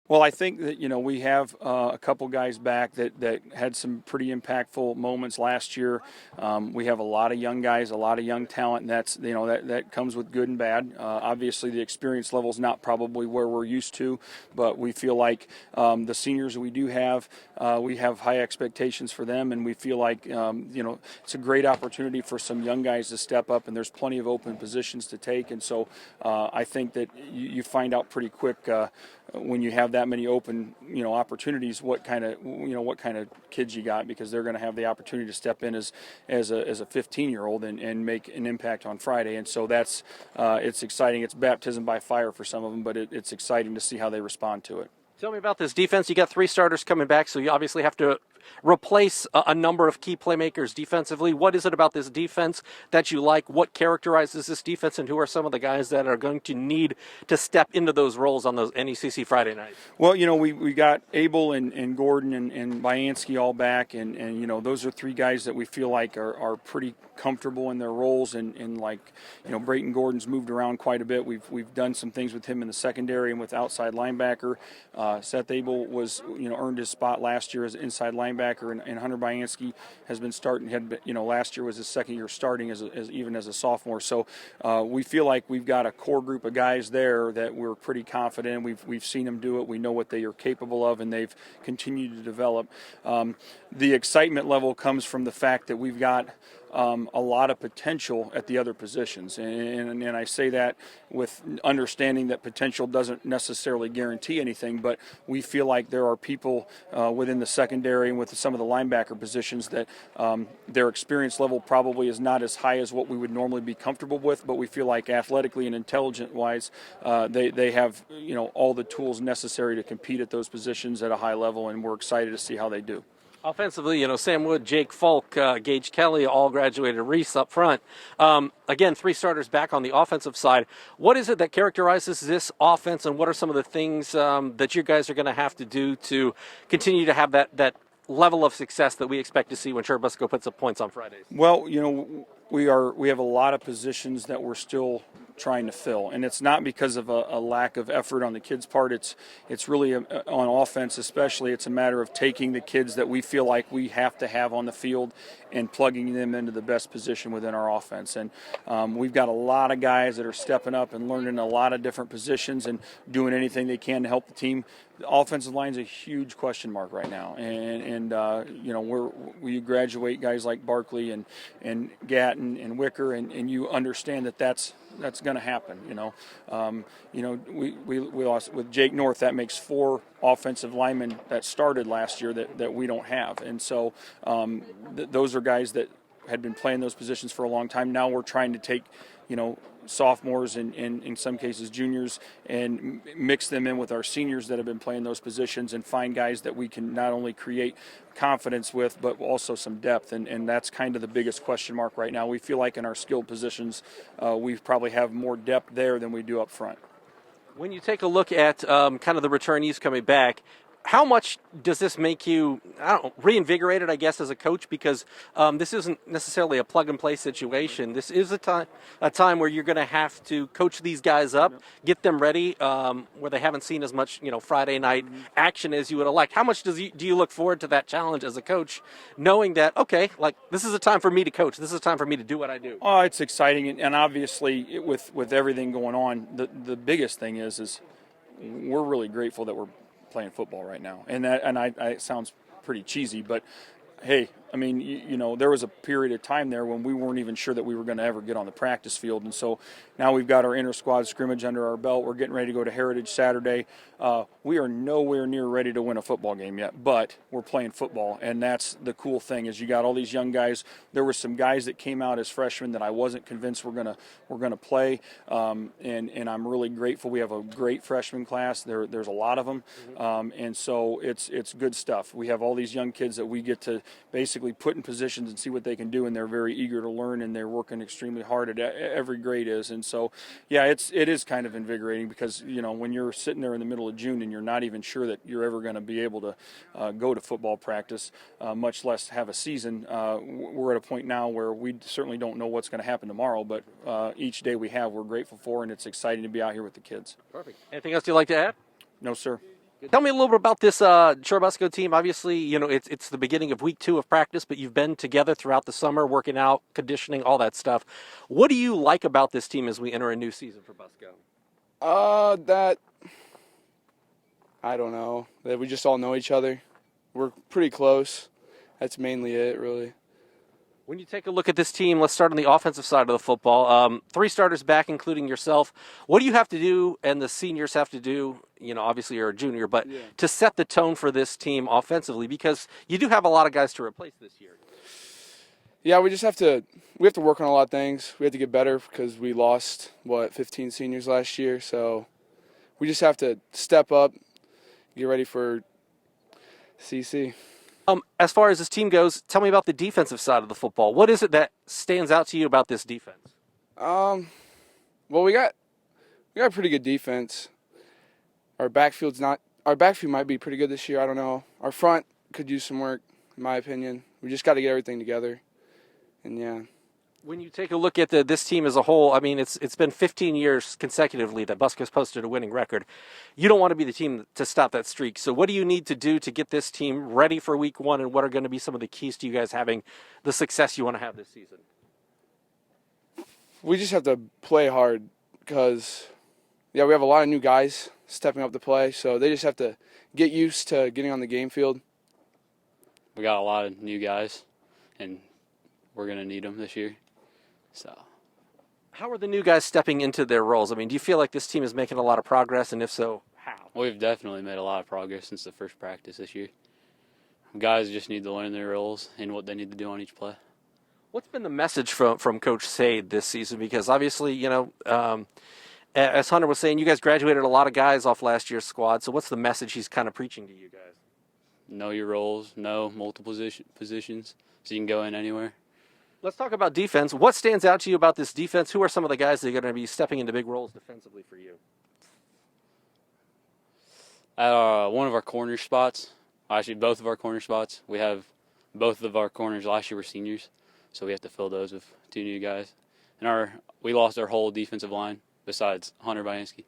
Well, I think that, we have a couple guys back that had some pretty impactful moments last year. We have a lot of young guys, a lot of young talent, and that's, that comes with good and bad. Obviously, the experience level is not probably where we're used to, but we feel like the seniors we do have, we have high expectations for them, and we feel like, it's a great opportunity for some young guys to step up, and there's plenty of open positions to take. And so I think that you find out pretty quick when you have that many open, opportunities, what kind of kids you got, because they're going to have the opportunity to step in as a 15-year-old and make an impact on Friday. And so that's it's exciting. It's baptism by fire for some of them, but it's exciting to see how they respond to it. Tell me about this defense. You got 3 starters coming back, so you obviously have to replace a number of key playmakers defensively. What is it about this defense that you like? What characterizes this defense, and who are some of the guys that are going to need to step into those roles on those NECC Friday nights? Well, we got Abel and Gordon and Bianski all back, and those are 3 guys that we feel like are pretty comfortable in their roles, and Brayton Gordon's moved around quite a bit. We've done some things with him in the secondary and with outside linebacker. Seth Abel was earned his spot last year as inside linebacker, and Hunter Bianski has been starting. Last year was his second year starting as even as a sophomore. So we feel like we've got a core group of guys there that we're pretty confident in. We've seen them do it. We know what they are capable of, and they've continued to develop. The excitement level comes from the fact that we've got a lot of potential at the other positions, and I say that with understanding that potential doesn't necessarily guarantee anything, but we feel like there are people within the secondary and with some of the linebacker positions that their experience level probably is not as high as what we would normally be comfortable with, but we feel like athletically and intelligent-wise they have all the tools necessary to compete at those positions at a high level, and we're excited to see how they do. Offensively, Sam Wood, Jake Falk, Gage Kelly all graduated. Reese up front. Again, 3 starters back on the offensive side. What is it that characterizes this offense, and what are some of the things that you guys are going to have to do to continue to have that level of success that we expect to see when Churubusco puts up points on Fridays? Well, we have a lot of positions that we're still trying to fill, and it's not because of a lack of effort on the kids' part. It's really on offense especially. It's a matter of taking the kids that we feel like we have to have on the field and plugging them into the best position within our offense. And we've got a lot of guys that are stepping up and learning a lot of different positions and doing anything they can to help the team. The offensive line is a huge question mark right now, and we graduate guys like Barkley and Gatton and Wicker, and you understand that's going to happen. We lost with Jake North. That makes 4 offensive linemen that started last year that we don't have, and so those are guys that had been playing those positions for a long time. Now we're trying to take sophomores and in some cases juniors and mix them in with our seniors that have been playing those positions and find guys that we can not only create confidence with but also some depth, and that's kind of the biggest question mark right now. We feel like in our skilled positions we probably have more depth there than we do up front. When you take a look at kind of the returnees coming back, how much does this make you, reinvigorated, I guess, as a coach? Because this isn't necessarily a plug-and-play situation. This is a time where you're going to have to coach these guys up, get them ready, where they haven't seen as much, Friday night action as you would have liked. How much do you look forward to that challenge as a coach, knowing that, okay, this is a time for me to coach. This is a time for me to do what I do? Oh, it's exciting, and obviously with everything going on, the biggest thing is we're really grateful that we're playing football right now, and it sounds pretty cheesy, but hey, I mean, there was a period of time there when we weren't even sure that we were going to ever get on the practice field, and so now we've got our inter-squad scrimmage under our belt. We're getting ready to go to Heritage Saturday. We are nowhere near ready to win a football game yet, but we're playing football, and that's the cool thing is you got all these young guys. There were some guys that came out as freshmen that I wasn't convinced we're gonna play, and I'm really grateful. We have a great freshman class. There's a lot of them, and so it's good stuff. We have all these young kids that we get to basically put in positions and see what they can do, and they're very eager to learn, and they're working extremely hard at every grade is. And so yeah, it is kind of invigorating because when you're sitting there in the middle of June and you're not even sure that you're ever going to be able to go to football practice, much less have a season. We're at a point now where we certainly don't know what's going to happen tomorrow, but each day we have we're grateful for, and it's exciting to be out here with the kids. Perfect. Anything else you'd like to add? No, sir. Tell me a little bit about this Churubusco team. Obviously, it's the beginning of week 2 of practice, but you've been together throughout the summer, working out, conditioning, all that stuff. What do you like about this team as we enter a new season for Busco? That I don't know. That we just all know each other. We're pretty close. That's mainly it, really. When you take a look at this team, let's start on the offensive side of the football. 3 starters back, including yourself. What do you have to do, and the seniors have to do? Obviously you're a junior, but to set the tone for this team offensively, because you do have a lot of guys to replace this year. Yeah, we have to work on a lot of things. We have to get better because we lost 15 seniors last year. So we just have to step up, get ready for CC. As far as this team goes, tell me about the defensive side of the football. What is it that stands out to you about this defense? Well, we got a pretty good defense. Our backfield might be pretty good this year. I don't know. Our front could use some work, in my opinion. We just got to get everything together. And yeah. When you take a look at this team as a whole, I mean, it's been 15 years consecutively that Busco's posted a winning record. You don't want to be the team to stop that streak. So what do you need to do to get this team ready for week 1, and what are going to be some of the keys to you guys having the success you want to have this season? We just have to play hard because, we have a lot of new guys stepping up to play. So they just have to get used to getting on the game field. We got a lot of new guys, and we're going to need them this year. So, how are the new guys stepping into their roles? I mean, do you feel like this team is making a lot of progress, and if so, how? we've definitely made a lot of progress since the first practice this year. Guys just need to learn their roles and what they need to do on each play. What's been the message from Coach Sade this season? Because obviously, as Hunter was saying, you guys graduated a lot of guys off last year's squad. So what's the message he's kind of preaching to you guys? Know your roles, know multiple positions, so you can go in anywhere. Let's talk about defense. What stands out to you about this defense? Who are some of the guys that are going to be stepping into big roles defensively for you? At one of our corner spots, actually both of our corner spots, we have both of our corners last year were seniors, so we have to fill those with 2 new guys. And we lost our whole defensive line besides Hunter Bianski.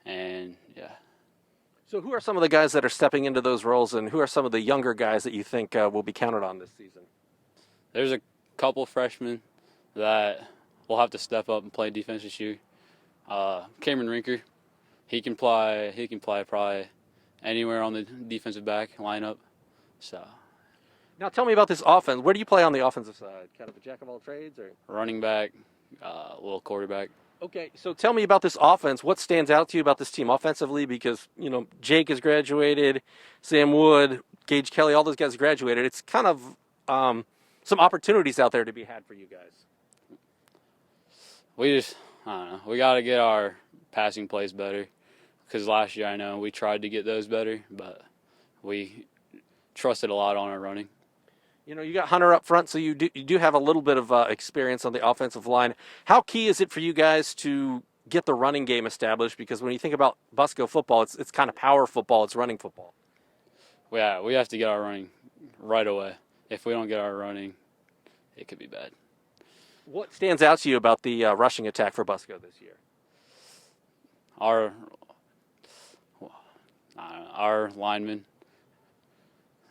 And yeah. So who are some of the guys that are stepping into those roles, and who are some of the younger guys that you think will be counted on this season? There's a couple freshmen that will have to step up and play defense this year. Cameron Rinker, he can play probably anywhere on the defensive back lineup. So now tell me about this offense. Where do you play on the offensive side? Kind of a jack of all trades, or running back, little quarterback. Okay, so tell me about this offense. What stands out to you about this team offensively? Because, Jake has graduated, Sam Wood, Gage Kelly, all those guys graduated. It's kind of some opportunities out there to be had for you guys. I don't know. We got to get our passing plays better because last year I know we tried to get those better, but we trusted a lot on our running. You got Hunter up front, so you do have a little bit of experience on the offensive line. How key is it for you guys to get the running game established? Because when you think about Busco football, it's kind of power football, it's running football. Yeah, we have to get our running right away. If we don't get our running, it could be bad. What stands out to you about the rushing attack for Busco this year? Our linemen,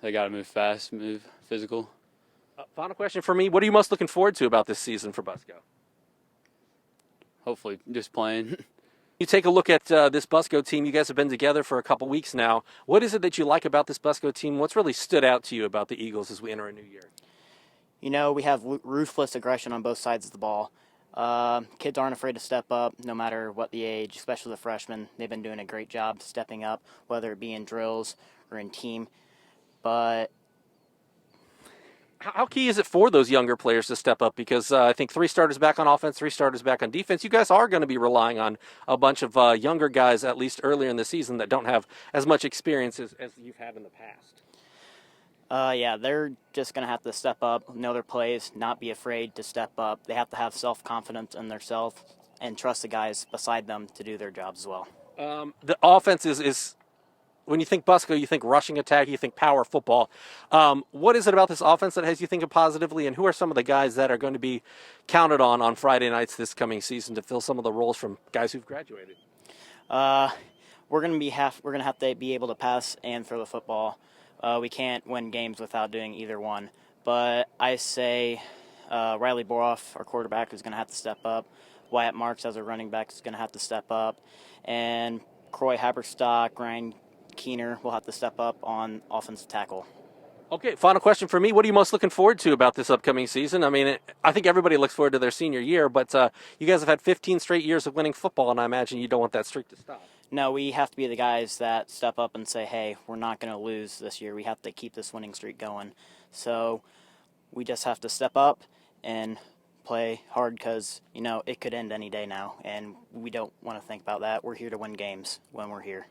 they got to move fast, move physical. Final question for me. What are you most looking forward to about this season for Busco? Hopefully just playing. You take a look at this Busco team. You guys have been together for a couple weeks now. What is it that you like about this Busco team? What's really stood out to you about the Eagles as we enter a new year? We have ruthless aggression on both sides of the ball. Kids aren't afraid to step up, no matter what the age, especially the freshmen. They've been doing a great job stepping up, whether it be in drills or in team. But how key is it for those younger players to step up? Because I think 3 starters back on offense, 3 starters back on defense. You guys are going to be relying on a bunch of younger guys, at least earlier in the season, that don't have as much experience as you've had in the past. They're just going to have to step up, know their plays, not be afraid to step up. They have to have self-confidence in themselves and trust the guys beside them to do their jobs as well. The offense is when you think Busco, you think rushing attack, you think power football. What is it about this offense that has you thinking positively, and who are some of the guys that are going to be counted on Friday nights this coming season to fill some of the roles from guys who've graduated? We're we're gonna have to be able to pass and throw the football. We can't win games without doing either one. But I say Riley Boroff, our quarterback, is going to have to step up. Wyatt Marks, as a running back, is going to have to step up. And Croy Haberstock, Ryan Keener will have to step up on offensive tackle. Okay, final question for me. What are you most looking forward to about this upcoming season? I mean, I think everybody looks forward to their senior year, but you guys have had 15 straight years of winning football, and I imagine you don't want that streak to stop. No, we have to be the guys that step up and say, hey, we're not going to lose this year. We have to keep this winning streak going. So we just have to step up and play hard because, it could end any day now, and we don't want to think about that. We're here to win games when we're here.